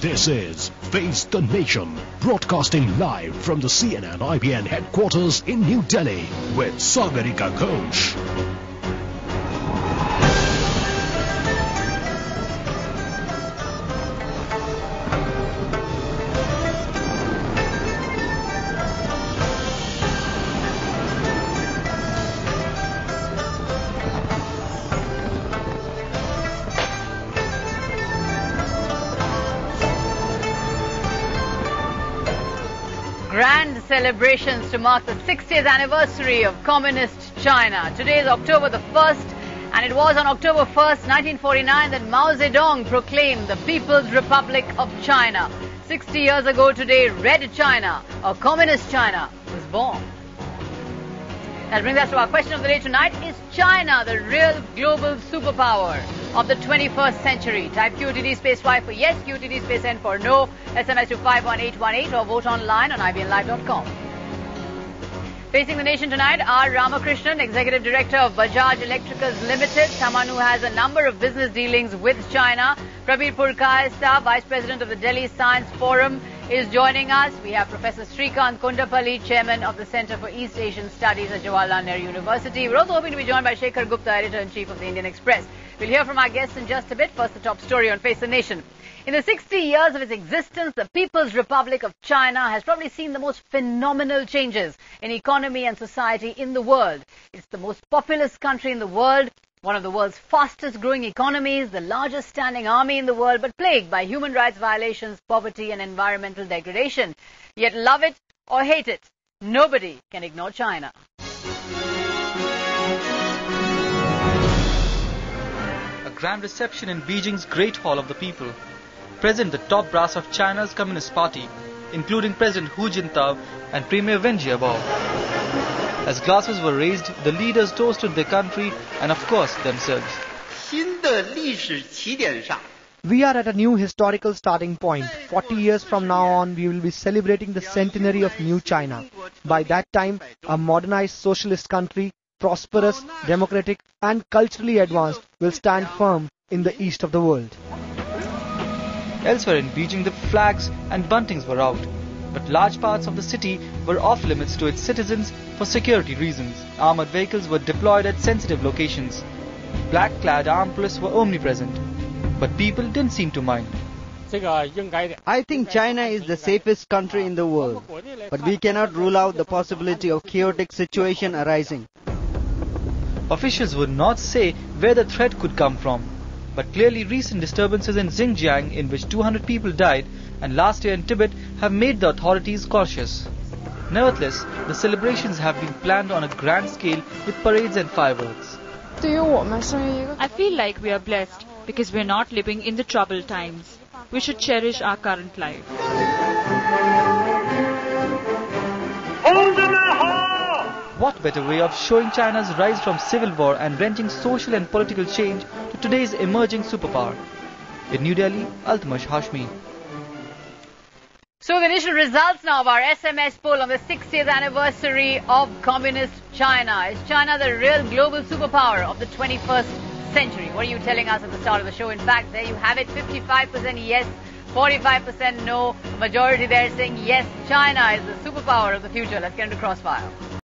This is Face the Nation, broadcasting live from the CNN IBN headquarters in New Delhi with Sagarika Ghosh. Grand celebrations to mark the 60th anniversary of Communist China. Today is October the 1st, and it was on October 1st, 1949 that Mao Zedong proclaimed the People's Republic of China. 60 years ago today, Red China, or Communist China, was born. That brings us to our question of the day tonight. Is China the real global superpower of the 21st century? Type QTD space Y for yes, QTD space N for no. SMS to 51818 or vote online on IBNLive.com. Facing the nation tonight are Ramakrishnan, Executive Director of Bajaj Electricals Limited, someone who has a number of business dealings with China. Prabir Purkayastha, Vice President of the Delhi Science Forum, is joining us. We have Professor Srikanth Kondapalli, Chairman of the Center for East Asian Studies at Jawaharlal Nehru University. We're also hoping to be joined by Shekhar Gupta, Editor-in-Chief of the Indian Express. We'll hear from our guests in just a bit. First, the top story on Face the Nation. In the 60 years of its existence, the People's Republic of China has probably seen the most phenomenal changes in economy and society in the world. It's the most populous country in the world, one of the world's fastest growing economies, the largest standing army in the world, but plagued by human rights violations, poverty and environmental degradation. Yet love it or hate it, nobody can ignore China. A grand reception in Beijing's Great Hall of the People. Present the top brass of China's Communist Party, including President Hu Jintao and Premier Wen Jiabao. As glasses were raised, the leaders toasted their country and, of course, themselves. We are at a new historical starting point. 40 years from now on, we will be celebrating the centenary of New China. By that time, a modernized socialist country, prosperous, democratic and culturally advanced, will stand firm in the east of the world. Elsewhere in Beijing, the flags and buntings were out. But large parts of the city were off limits to its citizens for security reasons. Armored vehicles were deployed at sensitive locations. Black-clad armed police were omnipresent. But people didn't seem to mind. I think China is the safest country in the world. But we cannot rule out the possibility of chaotic situation arising. Officials would not say where the threat could come from. But clearly recent disturbances in Xinjiang, in which 200 people died, and last year in Tibet, have made the authorities cautious. Nevertheless, the celebrations have been planned on a grand scale with parades and fireworks. I feel like we are blessed because we are not living in the troubled times. We should cherish our current life. What better way of showing China's rise from civil war and wrenching social and political change to today's emerging superpower? In New Delhi, Altamash Hashmi. So the initial results now of our SMS poll on the 60th anniversary of Communist China. Is China the real global superpower of the 21st century? What are you telling us at the start of the show? In fact, there you have it, 55% yes, 45% no. Majority there saying yes, China is the superpower of the future. Let's get into Crossfire.